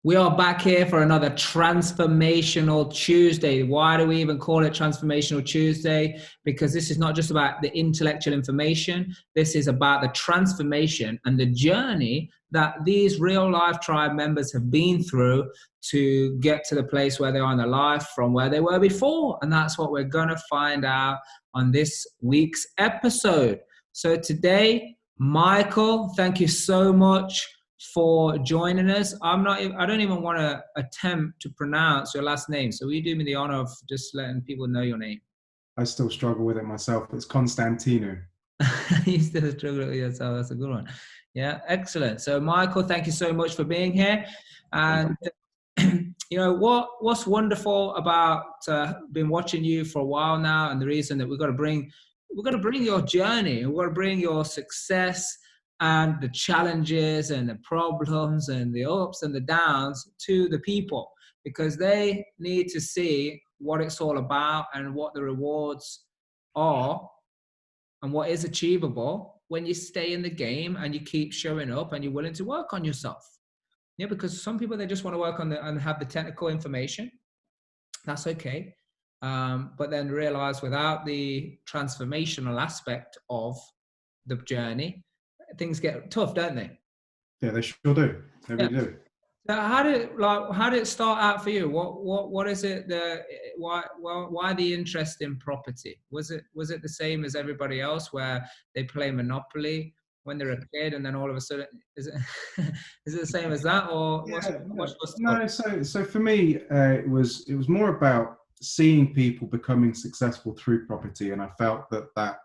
We are back here for another Transformational Tuesday. Why do we even call it Transformational Tuesday? Because this is not just about the intellectual information. This is about the transformation and the journey that these real life tribe members have been through to get to the place where they are in their life from where they were before. And that's what we're going to find out on this week's episode. So today, Michael, thank you so much for joining us. I don't even want to attempt to pronounce your last name. So will you do me the honor of just letting people know your name? I still struggle with it myself. It's Constantino. You still struggle with yourself. That's a good one. Yeah, excellent. So Michael, thank you so much for being here. And what's wonderful about been watching you for a while now, and the reason that we've got to bring your journey, we've got to bring your success and the challenges and the problems and the ups and the downs to the people, because they need to see what it's all about and what the rewards are and what is achievable when you stay in the game and you keep showing up and you're willing to work on yourself. Yeah, because some people, they just want to work on and have the technical information. That's okay. But then realize without the transformational aspect of the journey, things get tough, don't they? Yeah, they sure do. They really do. So how did it start out for you? What is it that why the interest in property? Was it the same as everybody else, where they play Monopoly when they're a kid and then all of a sudden is it is it the same as that, or what's your story? No, so for me, it was more about seeing people becoming successful through property, and I felt that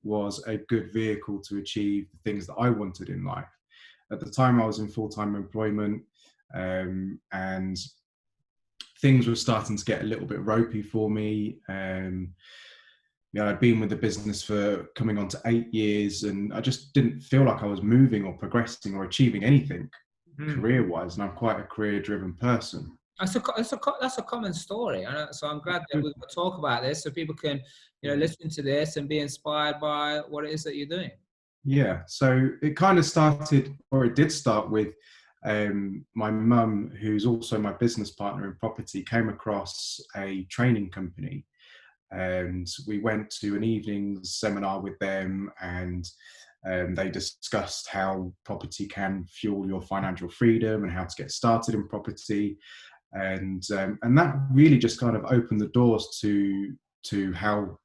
was a good vehicle to achieve the things that I wanted in life. At the time, I was in full-time employment, and things were starting to get a little bit ropey for me. I'd been with the business for coming on to 8 years, and I just didn't feel like I was moving or progressing or achieving anything career-wise, and I'm quite a career-driven person. That's a common story, so I'm glad that we can talk about this so people can listen to this and be inspired by what it is that you're doing. Yeah, so it kind of started, or it did start with my mum, who's also my business partner in property, came across a training company, and we went to an evening seminar with them, and they discussed how property can fuel your financial freedom and how to get started in property, and that really just kind of opened the doors to how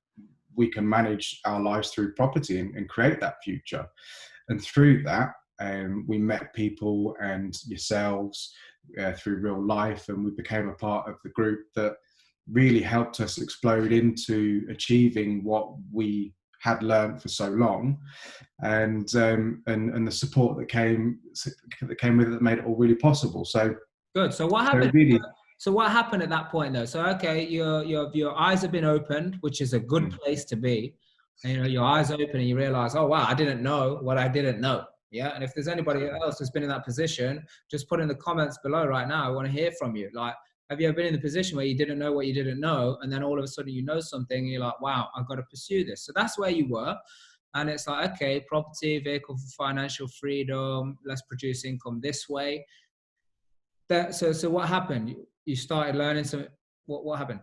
we can manage our lives through property and create that future. And through that, we met people and yourselves through real life, and we became a part of the group that really helped us explode into achieving what we had learned for so long, and the support that came with it that made it all really possible. So good. So what happened? So what happened at that point, though? So okay, your eyes have been opened, which is a good place to be. And, your eyes open and you realize, oh wow, I didn't know what I didn't know. Yeah. And if there's anybody else who's been in that position, just put in the comments below right now. I want to hear from you. Like, have you ever been in the position where you didn't know what you didn't know, and then all of a sudden you know something and you're like, wow, I've got to pursue this. So that's where you were. And it's like, okay, property, vehicle for financial freedom, let's produce income this way. So what happened? You started learning some. What happened?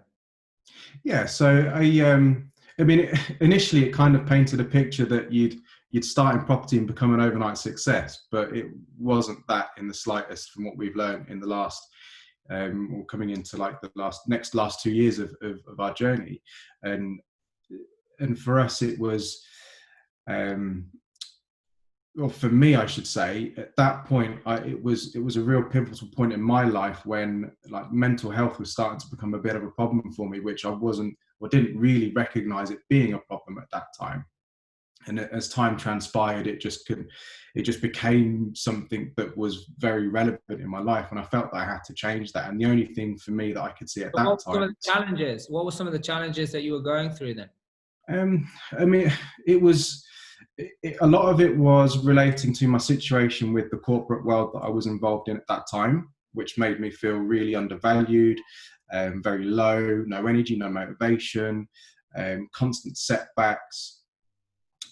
Yeah, so I mean, initially it kind of painted a picture that you'd start in property and become an overnight success, but it wasn't that in the slightest from what we've learned in the last, or coming into like the last 2 years of our journey, and for us it was, well, for me, I should say, at that point, it was a real pivotal point in my life when like mental health was starting to become a bit of a problem for me, which I wasn't, or didn't really recognize it being a problem at that time. And as time transpired, it just became something that was very relevant in my life, and I felt that I had to change that. And the only thing for me that I could see at that time. What were some of the challenges that you were going through then? I mean, a lot of it was relating to my situation with the corporate world that I was involved in at that time, which made me feel really undervalued, very low, no energy, no motivation, constant setbacks.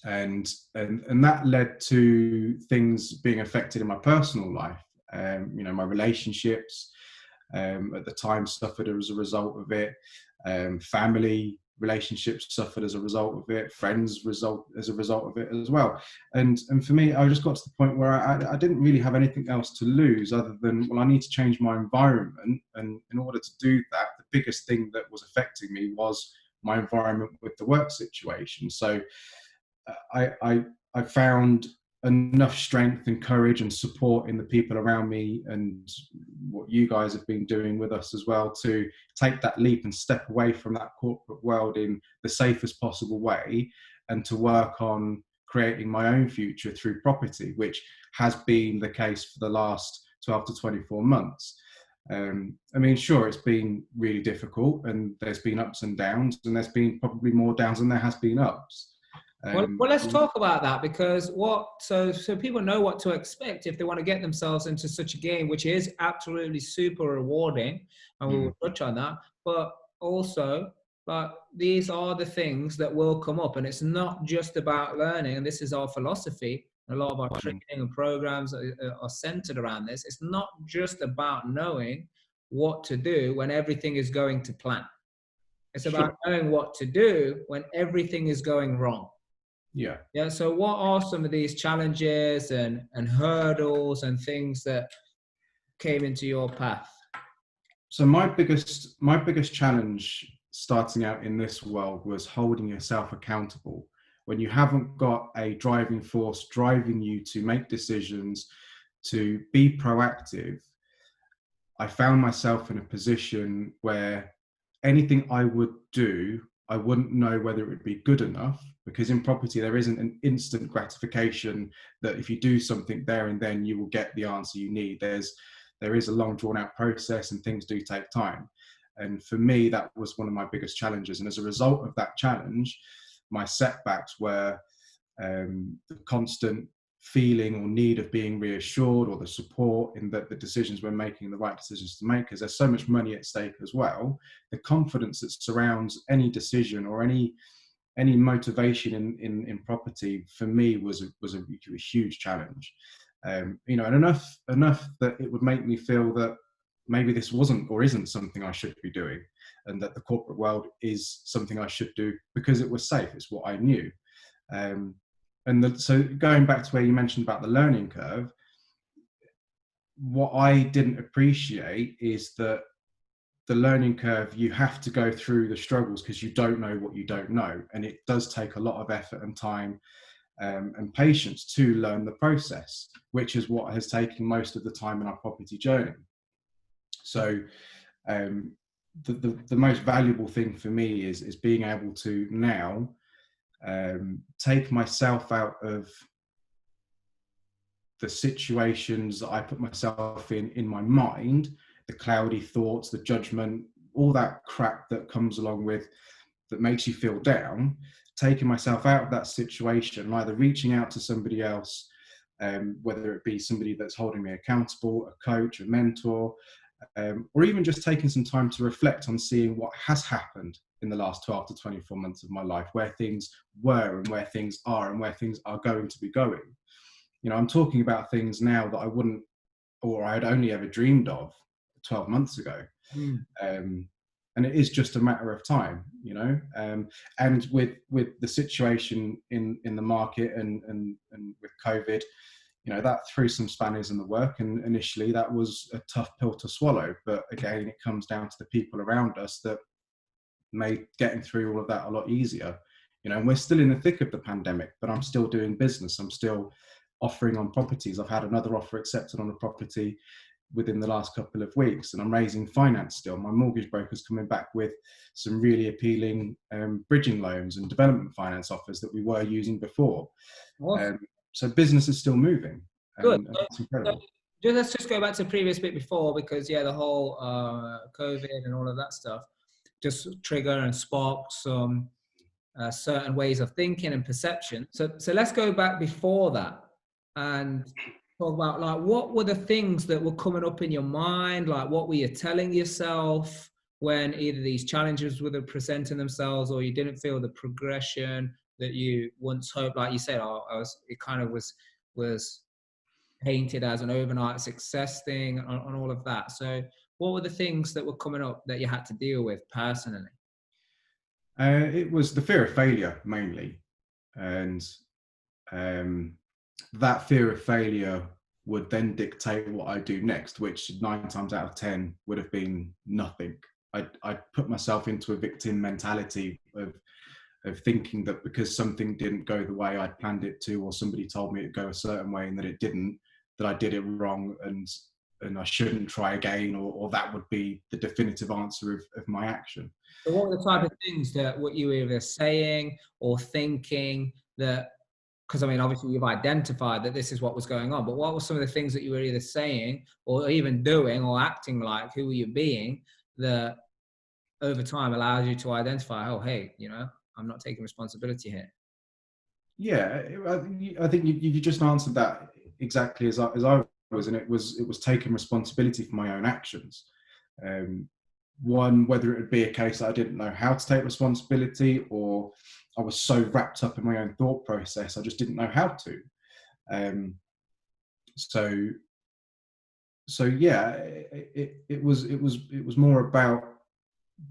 And that led to things being affected in my personal life. My relationships at the time suffered as a result of it. Family relationships suffered as a result of it. Friends as a result of it as well. And for me, I just got to the point where I didn't really have anything else to lose other than, well, I need to change my environment. And in order to do that, the biggest thing that was affecting me was my environment with the work situation. So I found enough strength and courage and support in the people around me, and what you guys have been doing with us as well, to take that leap and step away from that corporate world in the safest possible way, and to work on creating my own future through property, which has been the case for the last 12 to 24 months. Sure, it's been really difficult, and there's been ups and downs, and there's been probably more downs than there has been ups. Well, let's talk about that, because so people know what to expect if they want to get themselves into such a game, which is absolutely super rewarding, and we will touch on that. But also, these are the things that will come up, and it's not just about learning. And this is our philosophy. A lot of our training and programs are centered around this. It's not just about knowing what to do when everything is going to plan. It's about knowing what to do when everything is going wrong. Yeah. So what are some of these challenges and hurdles and things that came into your path? So my biggest challenge starting out in this world was holding yourself accountable. When you haven't got a driving force driving you to make decisions, to be proactive, I found myself in a position where anything I would do, I wouldn't know whether it would be good enough, because in property there isn't an instant gratification that if you do something there and then you will get the answer you need. There is a long drawn out process, and things do take time. And for me, that was one of my biggest challenges. And as a result of that challenge, my setbacks were the constant feeling or need of being reassured, or the support in that the decisions we're making, the right decisions to make, because there's so much money at stake as well. The confidence that surrounds any decision or any motivation in property, for me, was a huge challenge. And enough that it would make me feel that maybe this wasn't or isn't something I should be doing, and that the corporate world is something I should do because it was safe. It's what I knew. So going back to where you mentioned about the learning curve, what I didn't appreciate is that the learning curve, you have to go through the struggles because you don't know what you don't know. And it does take a lot of effort and time and patience to learn the process, which is what has taken most of the time in our property journey. So the most valuable thing for me is being able to now take myself out of the situations that I put myself in my mind, the cloudy thoughts, the judgment, all that crap that comes along with, that makes you feel down, taking myself out of that situation, either reaching out to somebody else, whether it be somebody that's holding me accountable, a coach, a mentor, or even just taking some time to reflect on seeing what has happened in the last 12 to 24 months of my life, where things were and where things are and where things are going to be going. I'm talking about things now that I wouldn't, or I'd only ever dreamed of 12 months ago. And it is just a matter of time, and with the situation in the market and with COVID, that threw some spanners in the work, and initially that was a tough pill to swallow. But again, it comes down to the people around us that made getting through all of that a lot easier. And we're still in the thick of the pandemic, but I'm still doing business. I'm still offering on properties. I've had another offer accepted on a property within the last couple of weeks, and I'm raising finance still. My mortgage broker's coming back with some really appealing bridging loans and development finance offers that we were using before. Awesome. So business is still moving. Good. That's incredible. Let's just go back to the previous bit before, because the whole COVID and all of that stuff just trigger and spark some certain ways of thinking and perception. So let's go back before that and talk about, what were the things that were coming up in your mind? What were you telling yourself when either these challenges were presenting themselves, or you didn't feel the progression that you once hoped? Like you said, it kind of was painted as an overnight success thing on all of that. So what were the things that were coming up that you had to deal with personally? It was the fear of failure mainly, and that fear of failure would then dictate what I do next, which 9 times out of 10 would have been nothing. I put myself into a victim mentality of thinking that because something didn't go the way I'd planned it to, or somebody told me it'd go a certain way and that it didn't, that I did it wrong and I shouldn't try again, or that would be the definitive answer of my action. So what were the type of things that what you were either saying or thinking that, because I mean, obviously you've identified that this is what was going on, but what were some of the things that you were either saying or even doing or acting like, who were you being, that over time allows you to identify, oh, hey, I'm not taking responsibility here. Yeah, I think you just answered that exactly as I was, and it was taking responsibility for my own actions. One, whether it would be a case that I didn't know how to take responsibility, or I was so wrapped up in my own thought process, I just didn't know how to. So yeah, it was more about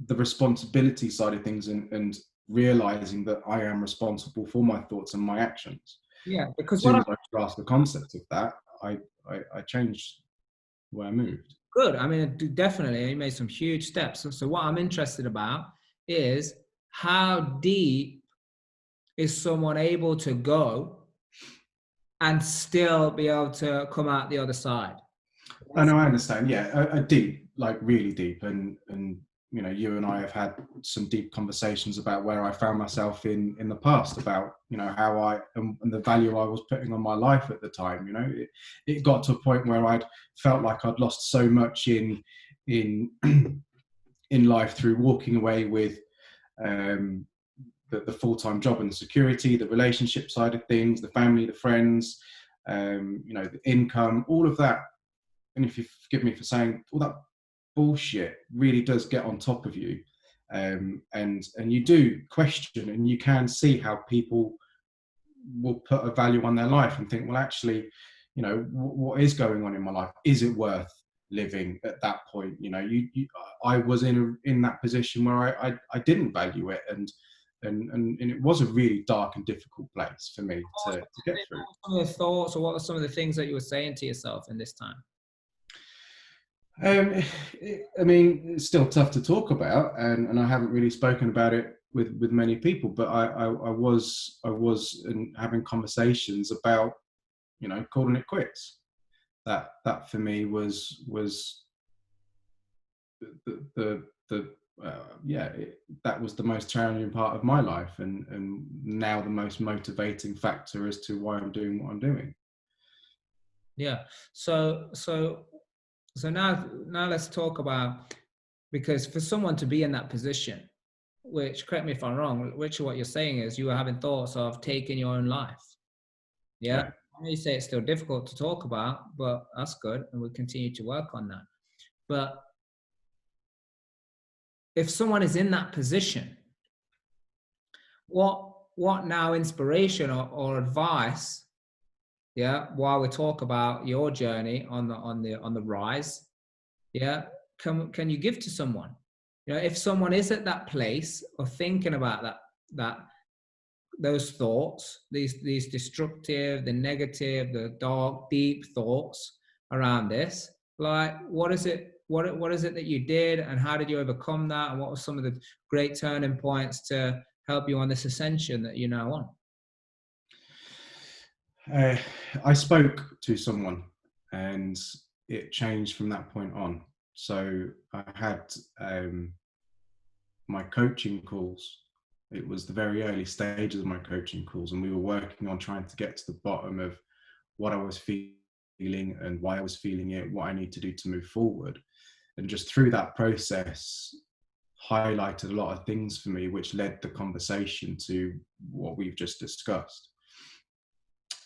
the responsibility side of things, and realizing that I am responsible for my thoughts and my actions. Yeah, As because soon as I grasped the concept of that, I changed the way I moved. good. I mean, definitely, you made some huge steps. So what I'm interested about is how deep is someone able to go and still be able to come out the other side? I know, I understand. Yeah, a deep, like really deep, and you and I have had some deep conversations about where I found myself in the past, about how I and the value I was putting on my life at the time. It got to a point where I'd felt like I'd lost so much in in life through walking away with the full-time job and the security, the relationship side of things, the family, the friends, the income, all of that. And if you forgive me for saying, all that bullshit really does get on top of you, and you do question, and you can see how people will put a value on their life and think, well, actually, what is going on in my life? Is it worth living at that point? I was in that position where I didn't value it, and it was a really dark and difficult place for me to get through. What were some of the thoughts, or what were some of the things that you were saying to yourself in this time? I mean, it's still tough to talk about, and I haven't really spoken about it with many people. But I was having conversations about, calling it quits. That for me was that was the most challenging part of my life, and now the most motivating factor as to why I'm doing what I'm doing. Yeah. So now let's talk about, because for someone to be in that position, which, correct me if I'm wrong, which what you're saying is you were having thoughts of taking your own life. Yeah. Yeah. I know you say it's still difficult to talk about, but that's good, and we'll continue to work on that. But if someone is in that position, what now inspiration or advice, yeah, while we talk about your journey on the rise, yeah, can you give to someone? If someone is at that place or thinking about that those thoughts, these destructive, the negative, the dark, deep thoughts around this, like, what is it that you did, and how did you overcome that, and what were some of the great turning points to help you on this ascension that you're now on? I spoke to someone, and it changed from that point on. So I had my coaching calls. It was the very early stages of my coaching calls, and we were working on trying to get to the bottom of what I was feeling and why I was feeling it, what I need to do to move forward. And just through that process, highlighted a lot of things for me, which led the conversation to what we've just discussed.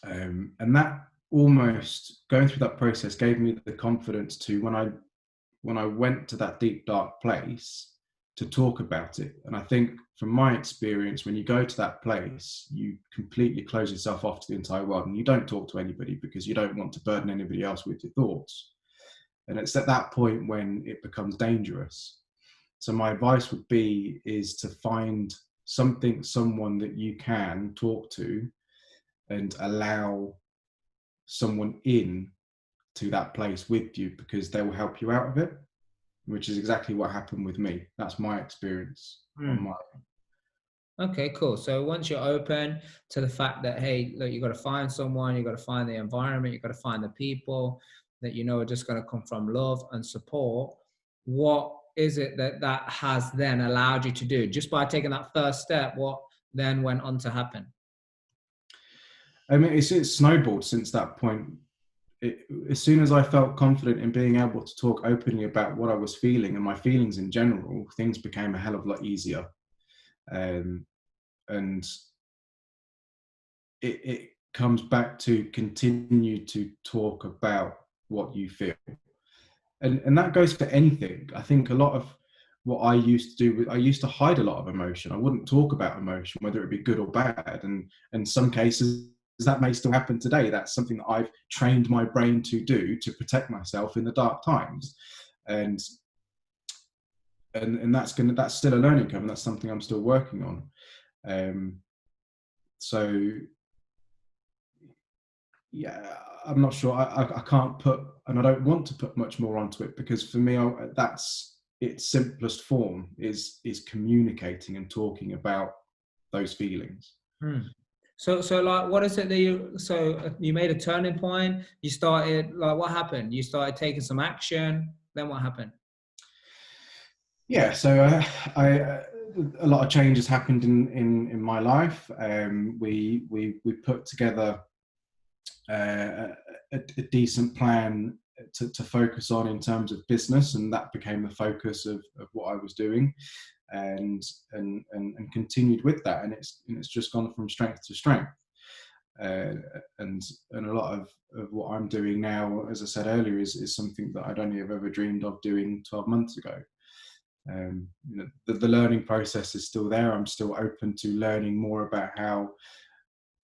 And that, almost going through that process, gave me the confidence to, when I went to that deep dark place, to talk about it. And I think from my experience, when you go to that place, you completely close yourself off to the entire world, and you don't talk to anybody because you don't want to burden anybody else with your thoughts. And it's at that point when it becomes dangerous. So my advice would be is to find someone that you can talk to and allow someone in to that place with you, because they will help you out of it, which is exactly what happened with me. That's my experience on my. Okay, cool. So once you're open to the fact that, hey, look, you got to find someone, you got to find the environment, you got to find the people that you know are just going to come from love and support. What is it that has then allowed you to do just by taking that first step? What then went on to happen? I mean, it's snowballed since that point. As soon as I felt confident in being able to talk openly about what I was feeling and my feelings in general, things became a hell of a lot easier. And it comes back to continue to talk about what you feel. And that goes for anything. I think a lot of what I used to do, I used to hide a lot of emotion. I wouldn't talk about emotion, whether it be good or bad. And in some cases, that may still happen today. That's something that I've trained my brain to do to protect myself in the dark times. And that's still a learning curve, and that's something I'm still working on. So yeah, I'm not sure. I can't put, and I don't want to put much more onto it, because for me, that's its simplest form is communicating and talking about those feelings. So like, what is it that you made a turning point? You started, like, what happened? You started taking some action. Then what happened? Yeah, so a lot of changes happened in my life. We put together a decent plan to focus on in terms of business, and that became the focus of what I was doing, and continued with that, and it's just gone from strength to strength. And a lot of what I'm doing now, as I said earlier, is something that I'd only have ever dreamed of doing 12 months ago. The learning process is still there. I'm still open to learning more about how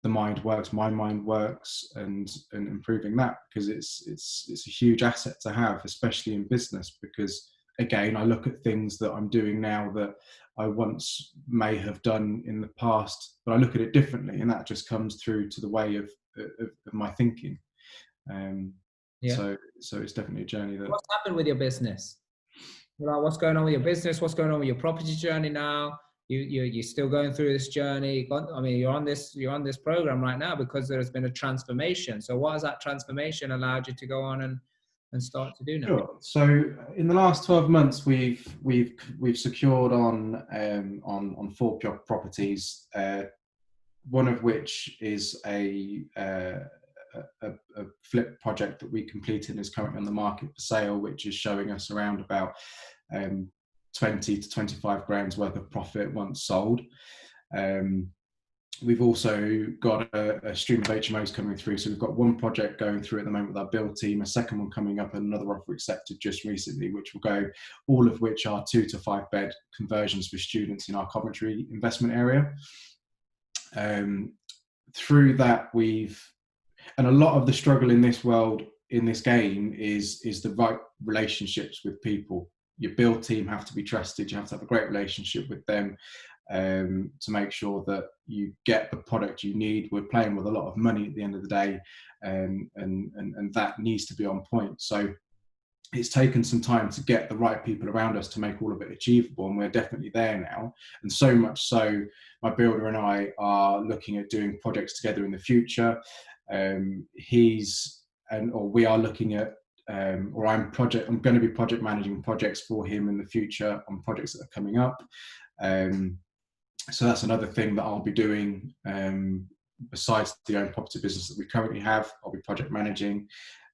the mind works, my mind works, and improving that, because it's a huge asset to have, especially in business, because again, I look at things that I'm doing now that I once may have done in the past, but I look at it differently, and that just comes through to the way of my thinking. So it's definitely a journey. What's happened with your business? Like, what's going on with your business? What's going on with your property journey now? You're still going through this journey. I mean, you're on this program right now because there's been a transformation. So what has that transformation allowed you to go on and start to do now? Sure. So in the last 12 months, we've secured on 4 properties, one of which is a flip project that we completed and is currently on the market for sale, which is showing us around about 20 to 25 grand's worth of profit once sold. We've also got a stream of HMOs coming through. So we've got one project going through at the moment with our build team, a second one coming up, and another offer accepted just recently, which will go, all of which are 2 to 5 bed conversions for students in our Coventry investment area. Through that, and a lot of the struggle in this world, in this game, is the right relationships with people. Your build team have to be trusted. You have to have a great relationship with them to make sure that you get the product you need. We're playing with a lot of money at the end of the day, and that needs to be on point. So it's taken some time to get the right people around us to make all of it achievable, and we're definitely there now. And so much so, my builder and I are looking at doing projects together in the future. We are looking at, or I'm going to be project managing projects for him in the future on projects that are coming up. So that's another thing that I'll be doing, besides the own property business that we currently have. I'll be project managing.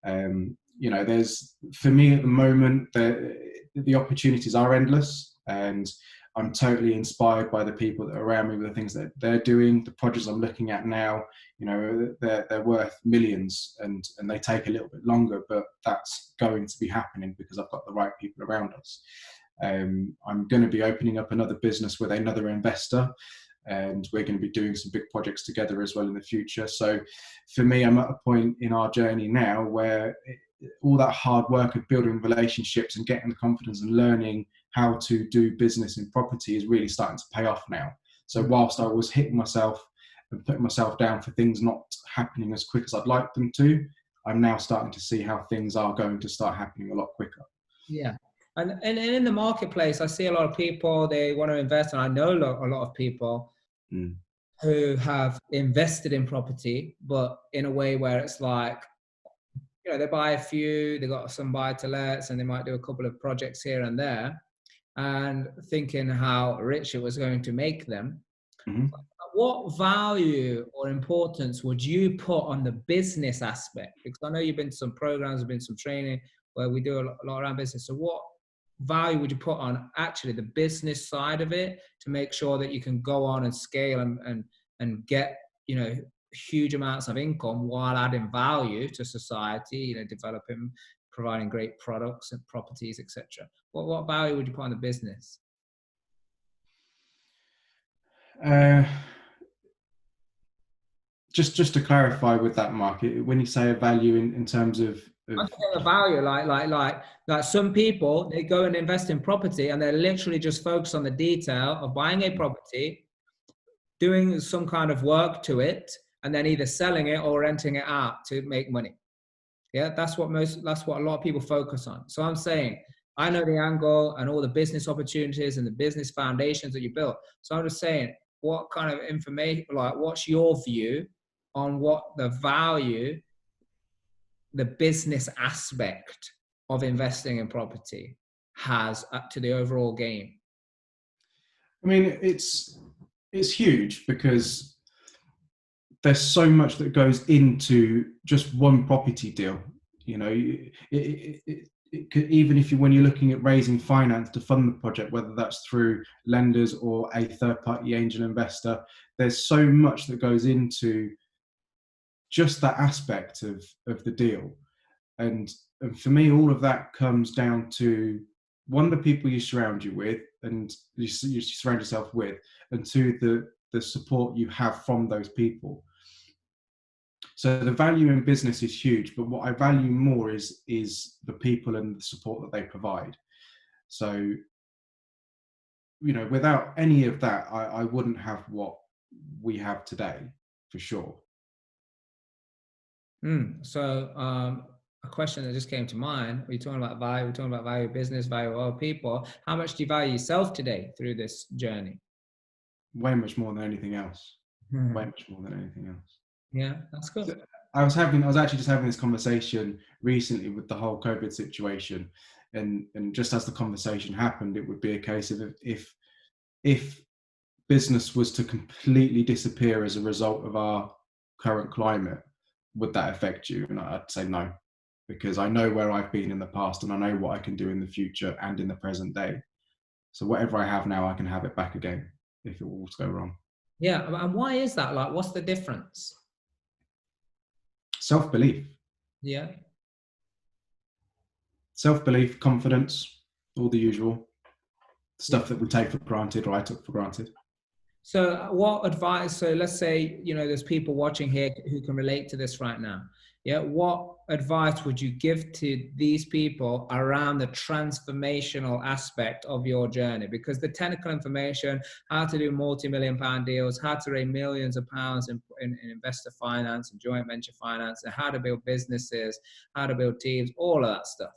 There's, for me at the moment, the opportunities are endless, and I'm totally inspired by the people that are around me with the things that they're doing. The projects I'm looking at now, they're worth millions, and they take a little bit longer, but that's going to be happening because I've got the right people around us. I'm going to be opening up another business with another investor, and we're going to be doing some big projects together as well in the future. So for me, I'm at a point in our journey now where all that hard work of building relationships and getting the confidence and learning how to do business in property is really starting to pay off now. So whilst I was hitting myself and putting myself down for things not happening as quick as I'd like them to, I'm now starting to see how things are going to start happening a lot quicker. Yeah. And in the marketplace, I see a lot of people, they want to invest, and I know a lot of people who have invested in property, but in a way where it's like, you know, they buy a few, they got some buy to lets, and they might do a couple of projects here and there, and thinking how rich it was going to make them. What value or importance would you put on the business aspect? Because I know you've been to some programs, been some training where we do a lot around business. So what value would you put on actually the business side of it to make sure that you can go on and scale and get, you know, huge amounts of income while adding value to society, you know, developing, providing great products and properties, etc. What value would you put on the business? Just to clarify with that, Mark, when you say a value in terms of I'm saying a value, like some people, they go and invest in property and they're literally just focused on the detail of buying a property, doing some kind of work to it, and then either selling it or renting it out to make money. Yeah, that's what a lot of people focus on. So I'm saying, I know the angle and all the business opportunities and the business foundations that you built. So I'm just saying, what kind of information, like what's your view on what the value, the business aspect of investing in property has up to the overall game? I mean, it's huge because there's so much that goes into just one property deal. You know, it could, even if when you're looking at raising finance to fund the project, whether that's through lenders or a third-party angel investor, there's so much that goes into just that aspect of the deal. And for me, all of that comes down to, one, the people you surround you with and you surround yourself with, and two, the support you have from those people. So the value in business is huge, but what I value more is the people and the support that they provide. So, you know, without any of that, I wouldn't have what we have today, for sure. So a question that just came to mind, we're talking about value, we're talking about value of business, value of other people. How much do you value yourself today through this journey? Way much more than anything else. Way much more than anything else. Yeah, that's good. So I was actually just having this conversation recently with the whole COVID situation, and just as the conversation happened, it would be a case of if business was to completely disappear as a result of our current climate, would that affect you? And I'd say no, because I know where I've been in the past and I know what I can do in the future and in the present day. So whatever I have now, I can have it back again if it will go wrong. Yeah, and why is that? Like, what's the difference? Self-belief. Yeah. Self-belief, confidence, all the usual stuff that we take for granted, or I took for granted. So what advice, so let's say, you know, there's people watching here who can relate to this right now. Yeah. What advice would you give to these people around the transformational aspect of your journey? Because the technical information, how to do multi-million-pound deals, how to raise millions of pounds in investor finance and joint venture finance, and how to build businesses, how to build teams, all of that stuff.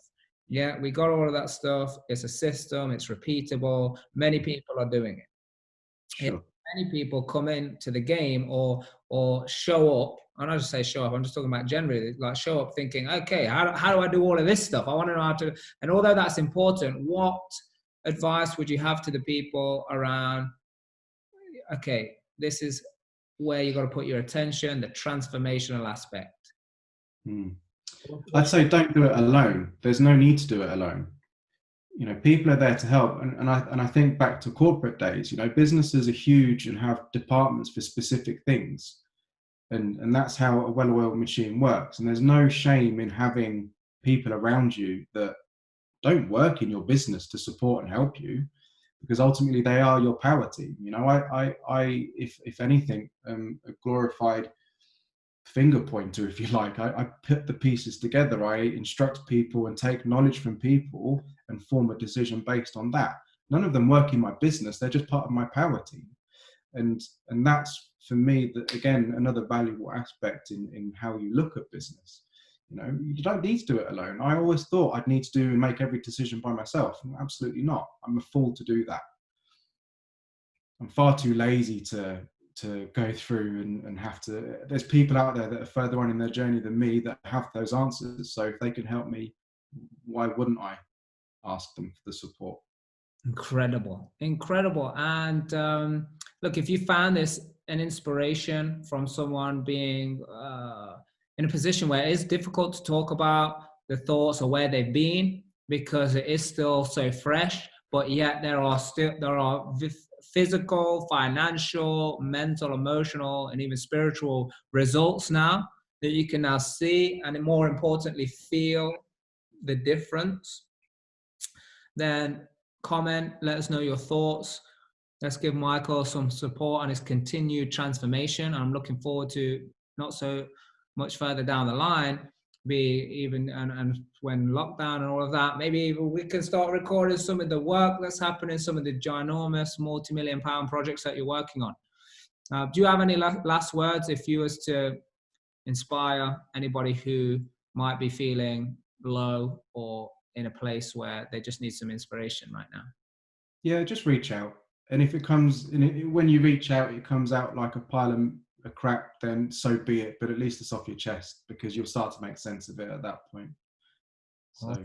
Yeah, we got all of that stuff. It's a system, it's repeatable. Many people are doing it. Sure. Many people come into the game or show up, and I just say show up, I'm just talking about generally, like show up thinking, okay, how do I do all of this stuff? I want to know how to, and although that's important, what advice would you have to the people around, okay, this is where you got to put your attention, the transformational aspect? I'd say don't do it alone. There's no need to do it alone. You know, people are there to help. And I think back to corporate days, you know, businesses are huge and have departments for specific things. And that's how a well-oiled machine works. And there's no shame in having people around you that don't work in your business to support and help you, because ultimately they are your power team. You know, if anything, a glorified finger pointer, if you like. I put the pieces together. I instruct people and take knowledge from people and form a decision based on that. None of them work in my business. They're just part of my power team. And that's, for me, again, another valuable aspect in how you look at business. You know, you don't need to do it alone. I always thought I'd need to do and make every decision by myself. Absolutely not. I'm a fool to do that. I'm far too lazy to go through and have to. There's people out there that are further on in their journey than me that have those answers. So if they can help me, why wouldn't I ask them for the support? Incredible. And look, if you found this an inspiration from someone being in a position where it's difficult to talk about the thoughts or where they've been because it is still so fresh, but yet there are physical, financial, mental, emotional, and even spiritual results now that you can now see, and more importantly, feel the difference, then comment, let us know your thoughts. Let's give Michael some support on his continued transformation. I'm looking forward to, not so much further down the line, and when lockdown and all of that, maybe even we can start recording some of the work that's happening, some of the ginormous multi-million-pound projects that you're working on. Do you have any last words if you was to inspire anybody who might be feeling low or in a place where they just need some inspiration right now? Yeah, just reach out. And if it comes, when you reach out, it comes out like a pile of crap, then so be it. But at least it's off your chest, because you'll start to make sense of it at that point. So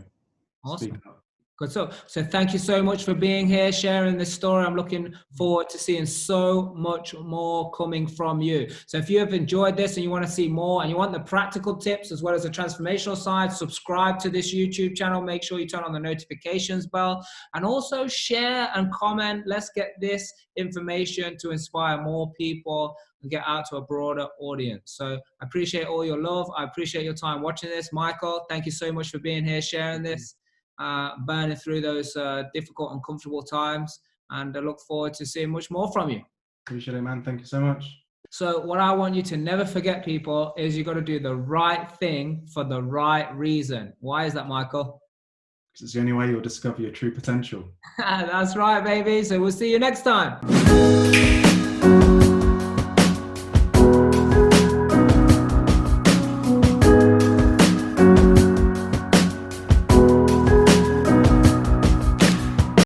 awesome. Speak up. Good. So thank you so much for being here, sharing this story. I'm looking forward to seeing so much more coming from you. So if you have enjoyed this and you want to see more and you want the practical tips as well as the transformational side, subscribe to this YouTube channel. Make sure you turn on the notifications bell and also share and comment. Let's get this information to inspire more people and get out to a broader audience. So I appreciate all your love. I appreciate your time watching this. Michael, thank you so much for being here, sharing this. Burning through those difficult, uncomfortable times, and I look forward to seeing much more from you. Appreciate it, man. Thank you so much. So what I want you to never forget, people, is you got to do the right thing for the right reason. Why is that, Michael? Because it's the only way you'll discover your true potential. That's right, baby. So we'll see you next time.